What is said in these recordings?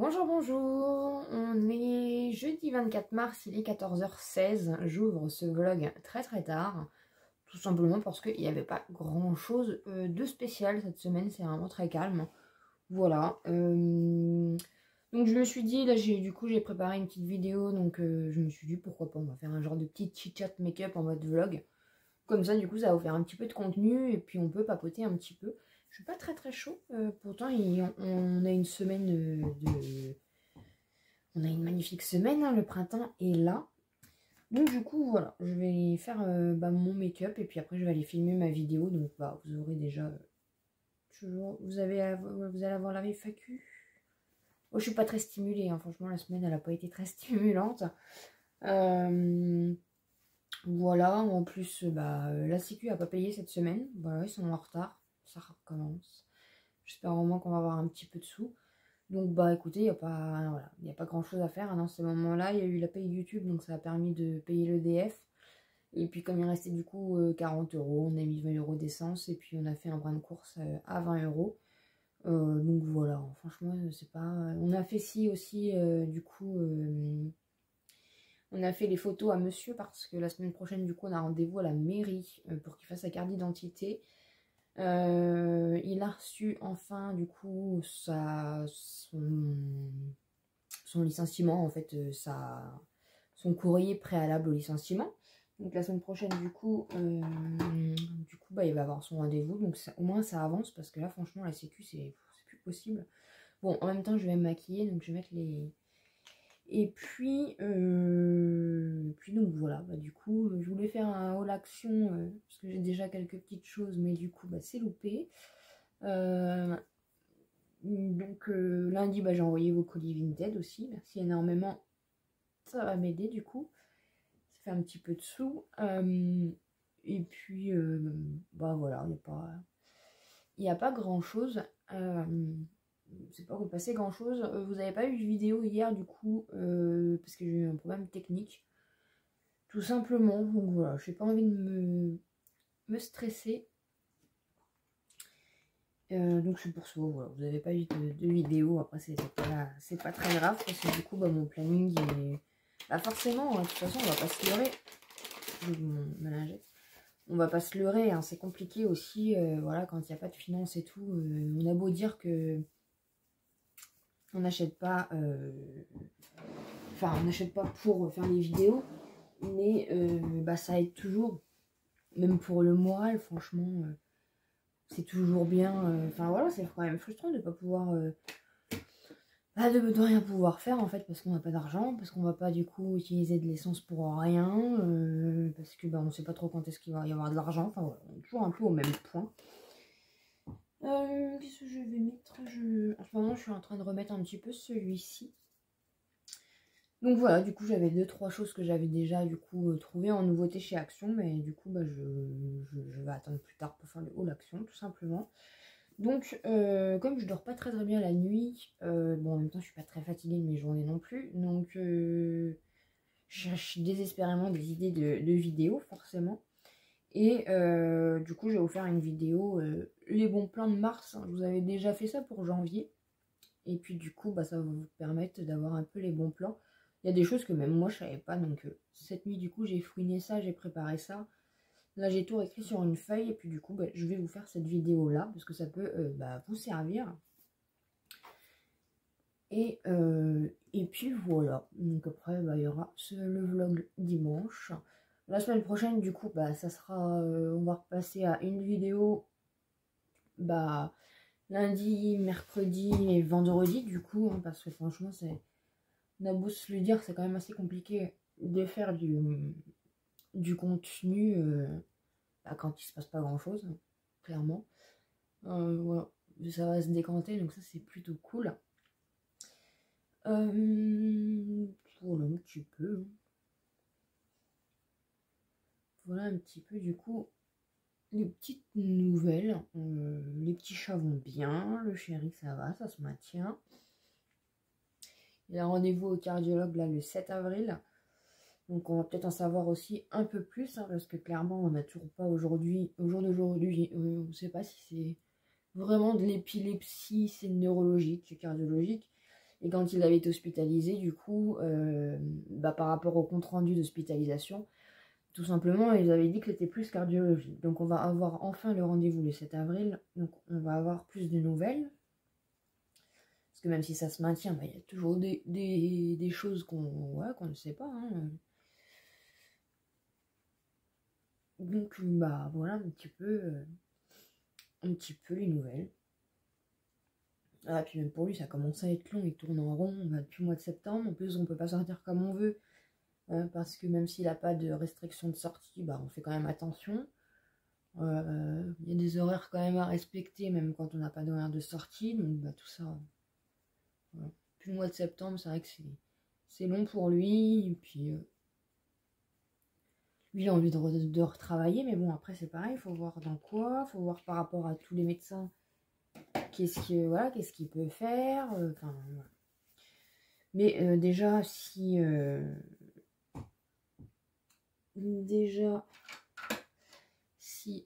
Bonjour, bonjour, on est jeudi 24 mars, il est 14h16, j'ouvre ce vlog très tard, tout simplement parce qu'il n'y avait pas grand chose de spécial cette semaine, c'est vraiment très calme, voilà. Donc je me suis dit, là j'ai préparé une petite vidéo, donc je me suis dit pourquoi pas, on va faire un genre de petit chit-chat make-up en mode vlog, comme ça du coup ça va vous faire un petit peu de contenu et puis on peut papoter un petit peu. Je suis pas très chaud, pourtant on a une semaine on a une magnifique semaine, hein, le printemps est là. Donc du coup voilà, je vais faire mon make-up et puis après je vais aller filmer ma vidéo. Donc vous aurez déjà toujours, vous allez avoir la FAQ. Oh, je suis pas très stimulée, hein. Franchement la semaine elle a pas été très stimulante. Voilà, en plus la sécu a pas payé cette semaine. Voilà, ils sont en retard, ça recommence. J'espère au moins qu'on va avoir un petit peu de sous. Donc écoutez, il n'y a pas, voilà, y a pas grand chose à faire hein, dans ces moments-là. Il y a eu la paye YouTube, donc ça a permis de payer l'EDF. Et puis comme il restait du coup 40 euros, on a mis 20 euros d'essence et puis on a fait un brin de course à 20 euros. Donc voilà, franchement, c'est pas. On a fait aussi, du coup, on a fait les photos à monsieur parce que la semaine prochaine, du coup, on a rendez-vous à la mairie pour qu'il fasse sa carte d'identité. Il a reçu enfin du coup son licenciement, en fait, son courrier préalable au licenciement. Donc la semaine prochaine du coup, il va avoir son rendez-vous. Donc au moins ça avance parce que là franchement la sécu c'est plus possible. Bon, en même temps je vais me maquiller, donc je vais mettre les... Et puis donc voilà, du coup je voulais faire un haul action parce que j'ai déjà quelques petites choses, mais du coup c'est loupé. Donc lundi j'ai envoyé vos colis Vinted aussi, merci énormément, ça va m'aider du coup, ça fait un petit peu de sous. Et puis voilà, il n'y a pas grand chose, c'est pas repasser grand chose. Vous n'avez pas eu de vidéo hier du coup parce que j'ai eu un problème technique tout simplement, donc voilà, j'ai pas envie de me stresser. Donc c'est pour ça, voilà, vous n'avez pas eu de vidéo. Après c'est pas très grave parce que du coup mon planning est... forcément, de toute façon on va pas se leurrer. On va pas se leurrer, hein, c'est compliqué aussi, voilà, quand il n'y a pas de finances et tout. On a beau dire que on n'achète pas, on n'achète pas pour faire des vidéos, mais ça aide toujours, même pour le moral, franchement. C'est toujours bien, voilà, c'est quand même frustrant de ne pas pouvoir, de rien pouvoir faire en fait, parce qu'on n'a pas d'argent, parce qu'on va pas du coup utiliser de l'essence pour rien, parce que on sait pas trop quand est-ce qu'il va y avoir de l'argent, enfin voilà, on est toujours un peu au même point. Qu'est-ce que je vais mettre? En ce moment je suis en train de remettre un petit peu celui-ci. Donc voilà, du coup j'avais 2-3 choses que j'avais déjà du coup trouvées en nouveauté chez Action, mais du coup je vais attendre plus tard pour faire le haul Action tout simplement. Donc comme je dors pas très bien la nuit, en même temps je suis pas très fatiguée de mes journées non plus, donc je cherche désespérément des idées de vidéos forcément. Et du coup je vais vous faire une vidéo les bons plans de mars, je vous avais déjà fait ça pour janvier. Et puis du coup ça va vous permettre d'avoir un peu les bons plans. Il y a des choses que même moi je savais pas, donc cette nuit du coup j'ai fouiné ça, j'ai préparé ça. Là j'ai tout écrit sur une feuille et puis du coup je vais vous faire cette vidéo là parce que ça peut vous servir. Et puis voilà, donc après il y aura le vlog dimanche. La semaine prochaine du coup ça sera, on va repasser à une vidéo lundi, mercredi et vendredi du coup, hein, parce que franchement on a beau se le dire, c'est quand même assez compliqué de faire du contenu quand il se passe pas grand chose, hein, clairement. Voilà, ça va se décanter, donc ça c'est plutôt cool. Voilà un petit peu. Voilà un petit peu du coup les petites nouvelles. Les petits chats vont bien, le chéri ça va, ça se maintient. Il a rendez-vous au cardiologue là le 7 avril. Donc on va peut-être en savoir aussi un peu plus, hein, parce que clairement on n'a toujours pas aujourd'hui, au jour d'aujourd'hui, on ne sait pas si c'est vraiment de l'épilepsie, c'est neurologique, cardiologique. Et quand il avait été hospitalisé, du coup, par rapport au compte-rendu d'hospitalisation, tout simplement, ils avaient dit que c'était plus cardiologique. Donc on va avoir enfin le rendez-vous le 7 avril. Donc on va avoir plus de nouvelles. Parce que même si ça se maintient, il y a toujours des choses qu'on ne sait pas. Hein. Donc voilà un petit peu les nouvelles. Ah, puis même pour lui, ça commence à être long, il tourne en rond depuis le mois de septembre. En plus, on peut pas sortir comme on veut. Parce que même s'il n'a pas de restriction de sortie, on fait quand même attention. Il y a des horaires quand même à respecter, même quand on n'a pas d'horaire de sortie. Donc tout ça. Voilà. Puis le mois de septembre, c'est vrai que c'est long pour lui. Et puis lui, il a envie de retravailler, mais bon, après c'est pareil, il faut voir dans quoi, il faut voir par rapport à tous les médecins qu'est-ce qu'il peut faire. Voilà. Mais déjà, si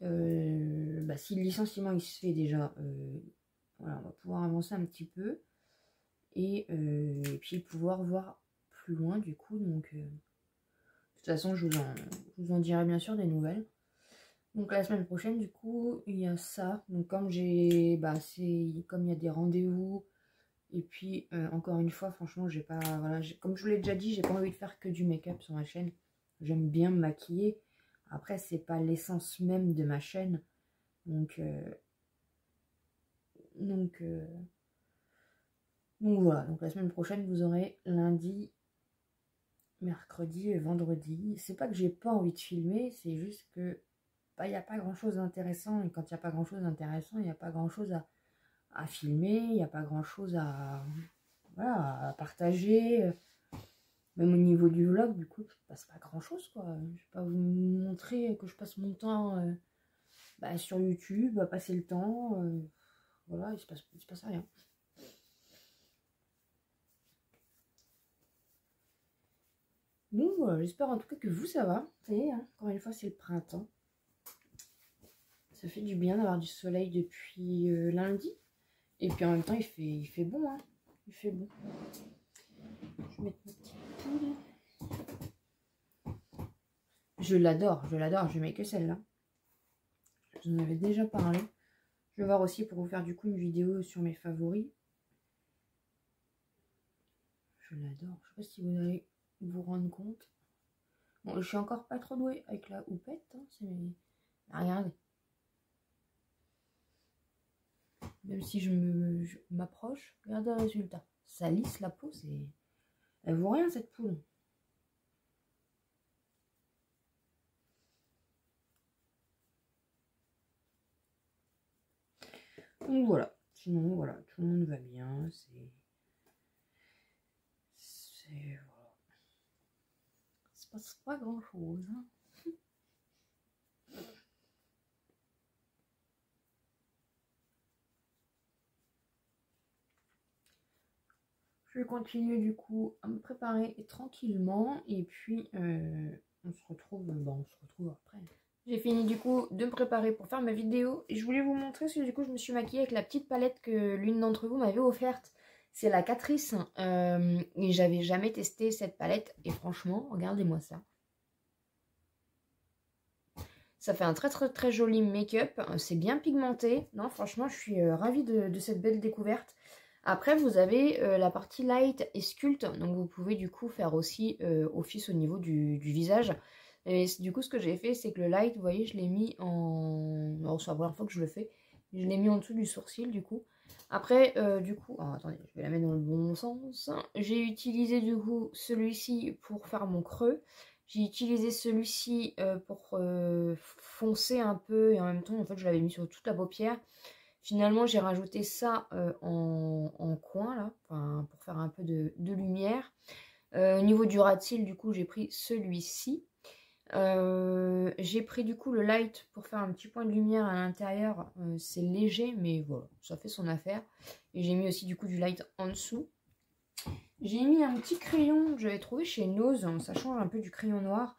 le licenciement il se fait déjà, voilà, on va pouvoir avancer un petit peu et puis pouvoir voir plus loin du coup. Donc de toute façon, je vous en dirai bien sûr des nouvelles. Donc la semaine prochaine, du coup, il y a ça. Donc comme comme il y a des rendez-vous. Et puis, encore une fois, franchement, j'ai pas... Voilà, comme je vous l'ai déjà dit, j'ai pas envie de faire que du make-up sur ma chaîne. J'aime bien me maquiller. Après, c'est pas l'essence même de ma chaîne. Donc voilà. Donc la semaine prochaine, vous aurez lundi, mercredi et vendredi. C'est pas que j'ai pas envie de filmer, c'est juste que il n'y a pas grand-chose d'intéressant. Et quand il n'y a pas grand-chose d'intéressant, il n'y a pas grand-chose à filmer. Il n'y a pas grand-chose à partager. Même au niveau du vlog, du coup, il ne passe pas grand-chose, quoi. Je ne vais pas vous montrer que je passe mon temps sur YouTube, à passer le temps. Voilà, il se passe rien. Bon, voilà, j'espère en tout cas que vous, ça va. Vous savez, hein, encore une fois, c'est le printemps. Ça fait du bien d'avoir du soleil depuis lundi. Et puis en même temps, il fait bon, hein. Il fait bon. Je vais mettre ma petite poudre. Je l'adore, je mets que celle-là. Je vous en avais déjà parlé. Je vais voir aussi pour vous faire du coup une vidéo sur mes favoris. Je l'adore. Je sais pas si vous allez vous rendre compte. Bon, je suis encore pas trop douée avec la houppette. Hein, regardez. Même si je m'approche, regardez le résultat. Ça lisse la peau, c'est... Elle vaut rien cette poule. Donc voilà. Sinon, voilà, tout le monde va bien. Voilà. Il se passe pas grand chose. Hein. Je vais continuer du coup à me préparer tranquillement et puis on se retrouve après. J'ai fini du coup de me préparer pour faire ma vidéo et je voulais vous montrer parce que du coup je me suis maquillée avec la petite palette que l'une d'entre vous m'avait offerte. C'est la Catrice et j'avais jamais testé cette palette et franchement regardez-moi ça. Ça fait un très très très joli make-up, c'est bien pigmenté. Non franchement je suis ravie de cette belle découverte. Après, vous avez la partie light et sculpt, donc vous pouvez du coup faire aussi office au niveau du visage. Et du coup, ce que j'ai fait, c'est que le light, vous voyez, je l'ai mis en... Non, c'est la première fois que je le fais. Je l'ai mis en dessous du sourcil, du coup. Après, du coup... Oh, attendez, je vais la mettre dans le bon sens. J'ai utilisé, du coup, celui-ci pour faire mon creux. J'ai utilisé celui-ci pour foncer un peu. Et en même temps, en fait, je l'avais mis sur toute la paupière. Finalement, j'ai rajouté ça en coin, là, pour faire un peu de lumière. Au niveau du ras de cils, du coup, j'ai pris celui-ci. J'ai pris du coup le light pour faire un petit point de lumière à l'intérieur. C'est léger, mais voilà, ça fait son affaire. Et j'ai mis aussi du coup du light en dessous. J'ai mis un petit crayon que j'avais trouvé chez Nose. Ça change un peu du crayon noir.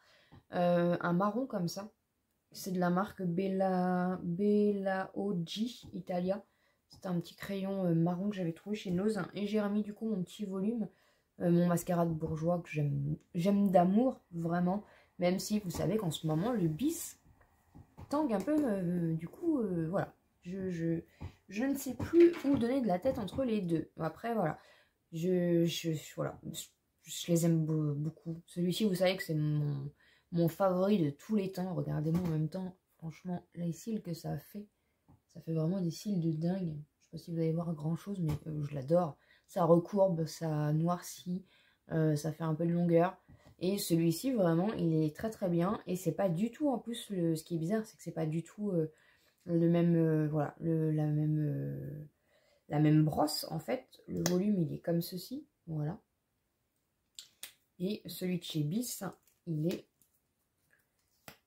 Un marron comme ça. C'est de la marque Bella OG Italia. C'était un petit crayon marron que j'avais trouvé chez Nose. Et j'ai remis du coup mon petit volume, mon mascara de bourgeois que j'aime d'amour, vraiment. Même si vous savez qu'en ce moment, le bis tangue un peu, du coup, voilà. Je ne sais plus où donner de la tête entre les deux. Après, voilà. Voilà. Je les aime beaucoup. Celui-ci, vous savez que c'est mon favori de tous les temps. Regardez-moi en même temps. Franchement, les cils que ça fait vraiment des cils de dingue. Je sais pas si vous allez voir grand chose, mais je l'adore. Ça recourbe, ça noircit, ça fait un peu de longueur. Et celui-ci, vraiment, il est très très bien. Et c'est pas du tout, en plus, ce qui est bizarre, c'est que c'est pas du tout le même, voilà, la même brosse, en fait. Le volume, il est comme ceci, voilà. Et celui de chez Bis, il est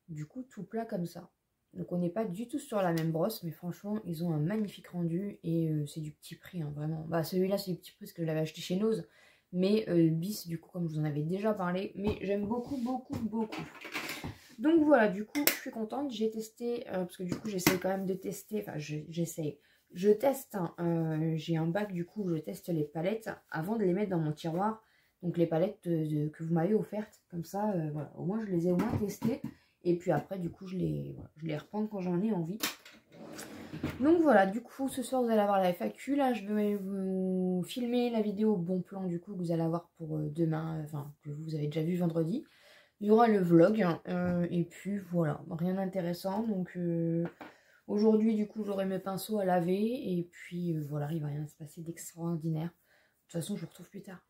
du coup tout plat comme ça. Donc on n'est pas du tout sur la même brosse, mais franchement, ils ont un magnifique rendu et c'est du petit prix, hein, vraiment. Bah celui-là, c'est du petit prix parce que je l'avais acheté chez Nose, mais Bis, du coup, comme je vous en avais déjà parlé, mais j'aime beaucoup, beaucoup, beaucoup. Donc voilà, du coup, je suis contente. J'ai testé, parce que du coup, j'essaye quand même de tester, enfin, j'essaye. Je teste, hein, j'ai un bac, du coup, où je teste les palettes avant de les mettre dans mon tiroir. Donc les palettes que vous m'avez offertes, comme ça, voilà, au moins je les ai au moins testées. Et puis après, du coup, je les reprends quand j'en ai envie. Donc voilà, du coup, ce soir, vous allez avoir la FAQ. Là, je vais vous filmer la vidéo bon plan, du coup, que vous allez avoir pour demain, enfin, que vous avez déjà vu vendredi. Il y aura le vlog, et puis voilà, rien d'intéressant. Donc aujourd'hui, du coup, j'aurai mes pinceaux à laver, et puis voilà, il va rien se passer d'extraordinaire. De toute façon, je vous retrouve plus tard.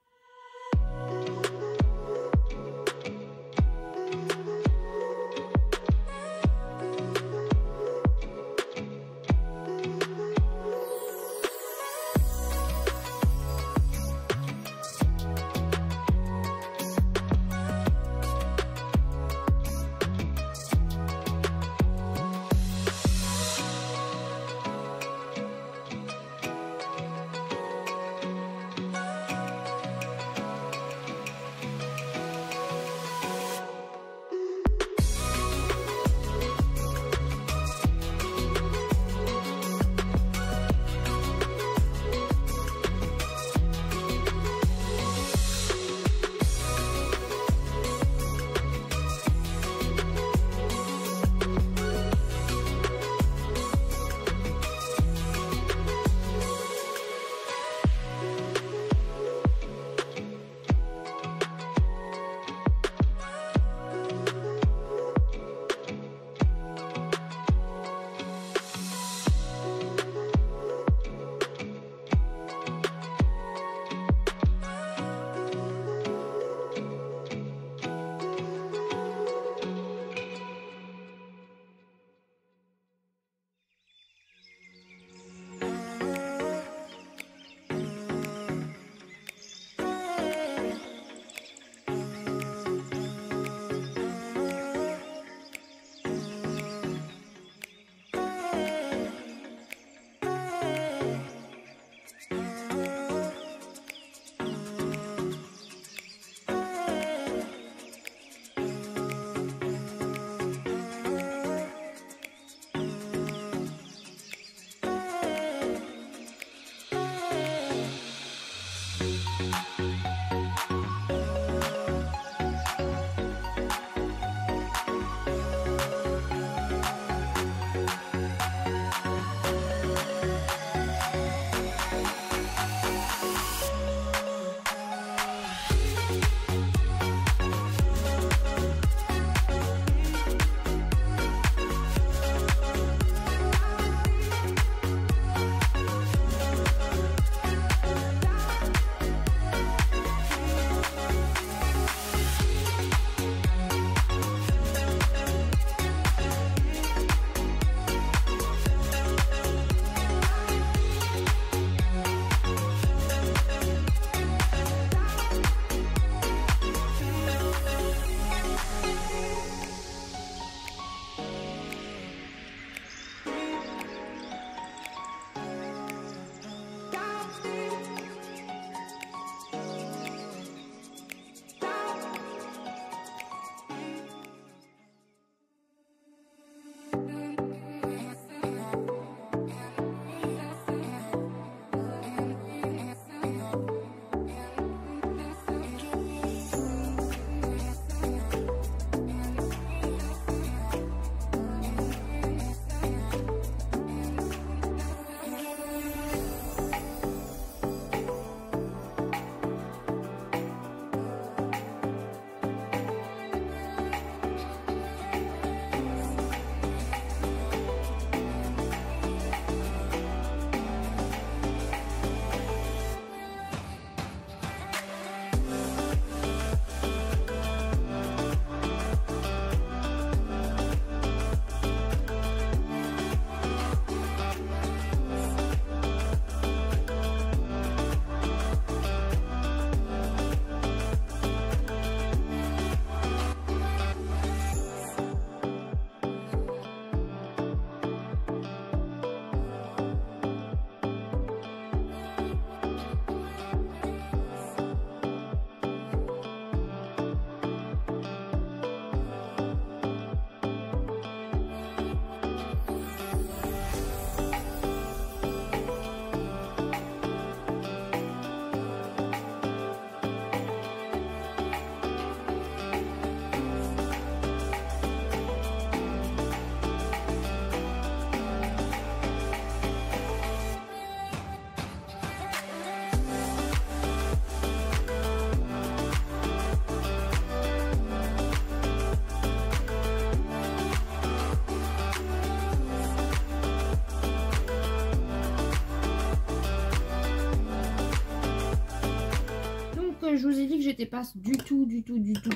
je vous ai dit que j'étais pas du tout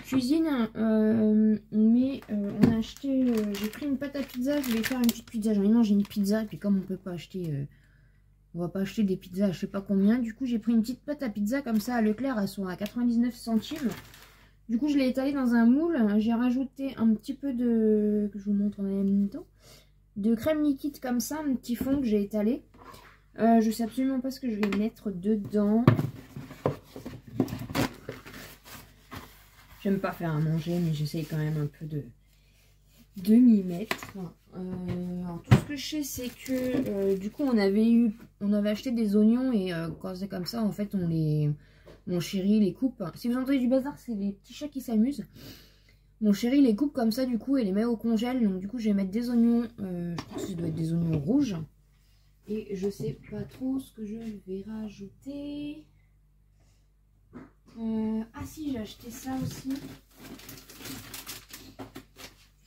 cuisine. Mais on a acheté... j'ai pris une pâte à pizza. Je vais faire une petite pizza. J'ai envie de manger une pizza. Et puis comme on peut pas acheter... on va pas acheter des pizzas à je sais pas combien. Du coup, j'ai pris une petite pâte à pizza comme ça à Leclerc. Elles sont à 99 centimes. Du coup, je l'ai étalée dans un moule. J'ai rajouté un petit peu de... que je vous montre en même temps. De crème liquide comme ça. Un petit fond que j'ai étalé. Je sais absolument pas ce que je vais mettre dedans. J'aime pas faire à manger, mais j'essaye quand même un peu de m'y mettre. Alors, tout ce que je sais, c'est que du coup, on avait acheté des oignons et quand c'est comme ça, en fait, mon chéri les coupe. Si vous entendez du bazar, c'est les petits chats qui s'amusent. Mon chéri les coupe comme ça, du coup, et les met au congèle. Donc, du coup, je vais mettre des oignons. Je pense que ça doit être des oignons rouges. Et je sais pas trop ce que je vais rajouter. Ah si, j'ai acheté ça aussi.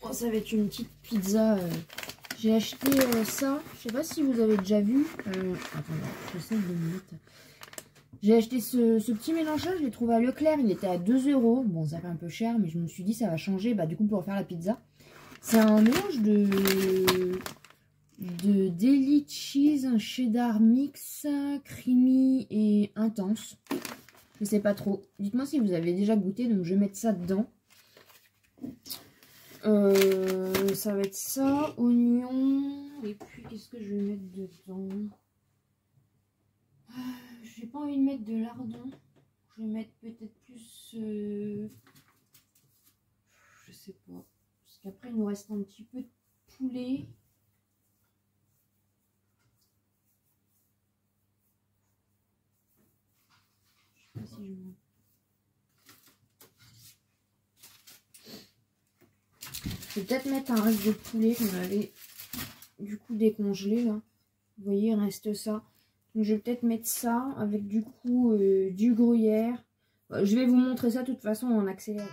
Oh, ça va être une petite pizza. J'ai acheté ça. Je sais pas si vous avez déjà vu. Attendez, j'essaie de me mettre. J'ai acheté ce petit mélange-là. Je l'ai trouvé à Leclerc. Il était à 2 €. Bon, ça fait un peu cher, mais je me suis dit ça va changer. Bah, du coup, pour faire la pizza. C'est un mélange de deli cheese, un cheddar mix, creamy et intense. Je sais pas trop. Dites-moi si vous avez déjà goûté. Donc je vais mettre ça dedans. Ça va être ça, oignon. Et puis qu'est-ce que je vais mettre dedans? J'ai pas envie de mettre de lardon. Je vais mettre peut-être plus... je sais pas. Parce qu'après il nous reste un petit peu de poulet. Je sais pas si je mets... Je vais peut-être mettre un reste de poulet qu'on avait du coup décongelé là. Vous voyez, il reste ça. Donc je vais peut-être mettre ça avec du coup du gruyère. Je vais vous montrer ça de toute façon en accéléré.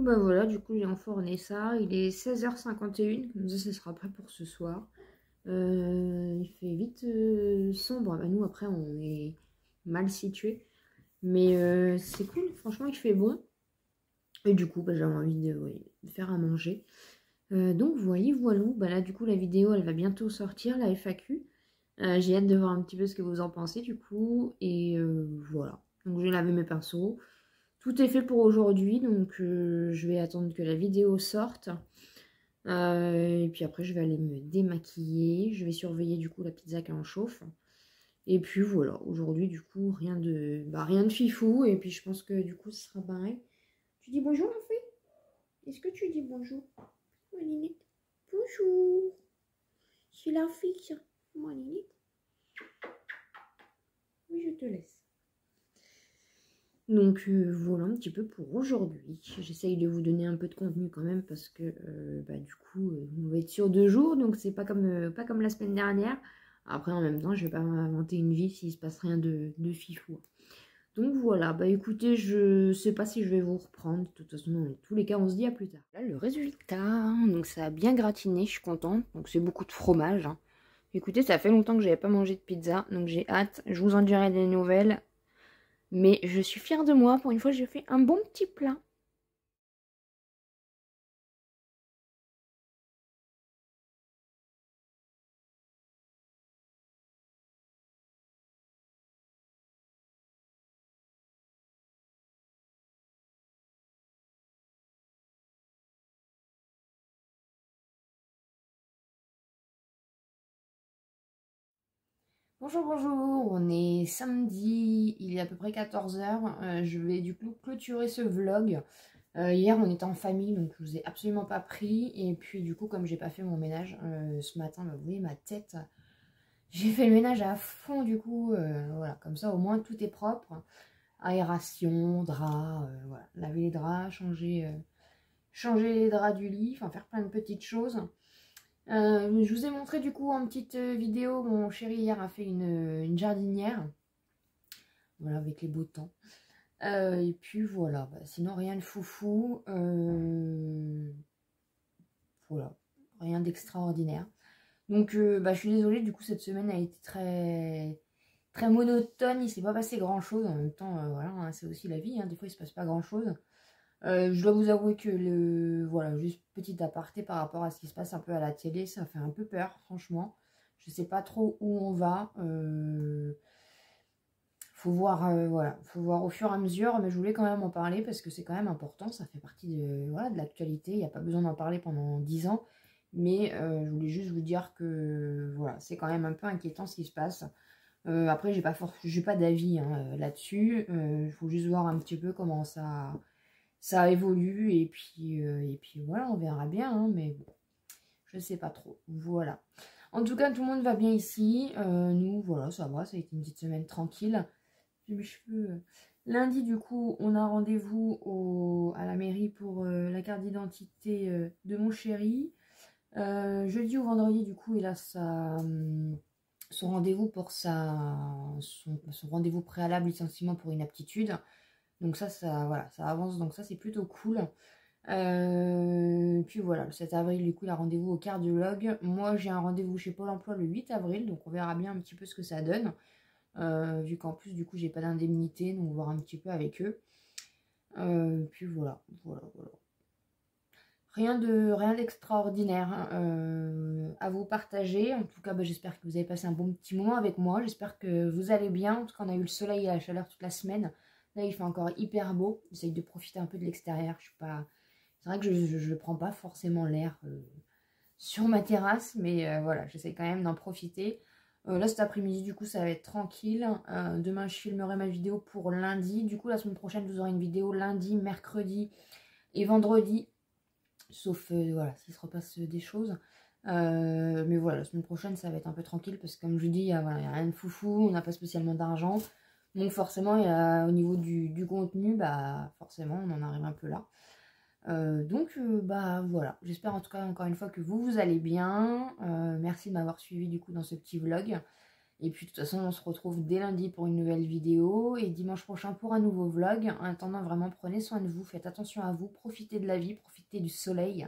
Bah voilà, du coup j'ai enfourné ça. Il est 16h51, comme ça sera prêt pour ce soir. Il fait vite sombre. Bah, nous après on est mal situé. Mais c'est cool, franchement il fait bon. Et du coup bah, j'avais envie de faire à manger. Donc voyez, voilà. Bah là du coup la vidéo elle va bientôt sortir, la FAQ. J'ai hâte de voir un petit peu ce que vous en pensez du coup. Et voilà. Donc j'ai lavé mes pinceaux. Tout est fait pour aujourd'hui, donc je vais attendre que la vidéo sorte. Et puis après, je vais aller me démaquiller. Je vais surveiller du coup la pizza qui en chauffe. Et puis voilà, aujourd'hui du coup, rien de fifou. Et puis je pense que du coup, ce sera pareil. Tu dis bonjour, en fait? Est-ce que tu dis bonjour? Malinette. Bonjour. Je suis la fille. Malinette. Oui, je te laisse. Donc voilà un petit peu pour aujourd'hui. J'essaye de vous donner un peu de contenu quand même parce que du coup on va être sur 2 jours, donc c'est pas comme la semaine dernière. Après en même temps je vais pas m'inventer une vie s'il se passe rien de fifou. Donc voilà, bah écoutez, je sais pas si je vais vous reprendre. De toute façon, dans tous les cas, on se dit à plus tard. Là le résultat, donc ça a bien gratiné, je suis contente. Donc c'est beaucoup de fromage, hein. Écoutez, ça fait longtemps que j'avais pas mangé de pizza, donc j'ai hâte. Je vous en dirai des nouvelles. Mais je suis fière de moi, pour une fois j'ai fait un bon petit plat. Bonjour, bonjour, on est samedi, il est à peu près 14h. Je vais du coup clôturer ce vlog. Hier on était en famille donc je vous ai absolument pas pris. Et puis du coup comme j'ai pas fait mon ménage ce matin, bah, vous voyez ma tête. J'ai fait le ménage à fond du coup, voilà, comme ça au moins tout est propre. Aération, draps, voilà, laver les draps, changer les draps du lit, enfin faire plein de petites choses. Je vous ai montré du coup en petite vidéo, mon chéri hier a fait une jardinière, voilà, avec les beaux temps. Et puis voilà, bah, sinon rien de foufou, voilà, rien d'extraordinaire. Donc je suis désolée, du coup cette semaine a été très monotone, il s'est pas passé grand chose. En même temps, voilà, hein, c'est aussi la vie, hein, des fois il se passe pas grand chose. Je dois vous avouer que voilà, juste petit aparté par rapport à ce qui se passe un peu à la télé, ça fait un peu peur, franchement. Je sais pas trop où on va. Faut voir, voilà, faut voir au fur et à mesure, mais je voulais quand même en parler parce que c'est quand même important, ça fait partie voilà, de l'actualité. Il n'y a pas besoin d'en parler pendant 10 ans, mais je voulais juste vous dire que voilà, c'est quand même un peu inquiétant ce qui se passe. Après, j'ai pas d'avis hein, là-dessus. Il faut juste voir un petit peu comment ça évolue et puis voilà, on verra bien, hein, mais bon, je sais pas trop. Voilà. En tout cas, tout le monde va bien ici. Nous, voilà, ça va, ça a été une petite semaine tranquille. J'ai mes cheveux. Lundi, du coup, on a rendez-vous à la mairie pour la carte d'identité de mon chéri. Jeudi ou vendredi, du coup, il a son rendez-vous pour son rendez-vous préalable licenciement pour inaptitude. Donc ça, voilà, ça avance, donc ça c'est plutôt cool. Puis voilà, le 7 avril, du coup, il a rendez-vous au cardiologue. Moi, j'ai un rendez-vous chez Pôle emploi le 8 avril, donc on verra bien un petit peu ce que ça donne. Vu qu'en plus, du coup, j'ai pas d'indemnité, donc on va voir un petit peu avec eux. Puis voilà. Rien d'extraordinaire hein, à vous partager. En tout cas, j'espère que vous avez passé un bon petit moment avec moi. J'espère que vous allez bien. En tout cas, on a eu le soleil et la chaleur toute la semaine. Là, il fait encore hyper beau. J'essaye de profiter un peu de l'extérieur. Je suis pas... C'est vrai que je prends pas forcément l'air sur ma terrasse, mais voilà, j'essaye quand même d'en profiter. Là, cet après-midi, du coup, ça va être tranquille. Demain, je filmerai ma vidéo pour lundi. Du coup, la semaine prochaine, vous aurez une vidéo lundi, mercredi et vendredi. Sauf, voilà, s'il se repasse des choses. Mais voilà, la semaine prochaine, ça va être un peu tranquille parce que, comme je vous dis, il n'y a rien de foufou, on n'a pas spécialement d'argent. Donc, forcément, au niveau du contenu, bah, forcément, on en arrive un peu là. Voilà, j'espère en tout cas encore une fois que vous allez bien. Merci de m'avoir suivi du coup dans ce petit vlog. Et puis de toute façon, on se retrouve dès lundi pour une nouvelle vidéo et dimanche prochain pour un nouveau vlog. En attendant, vraiment, prenez soin de vous, faites attention à vous, profitez de la vie, profitez du soleil.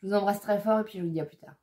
Je vous embrasse très fort et puis je vous dis à plus tard.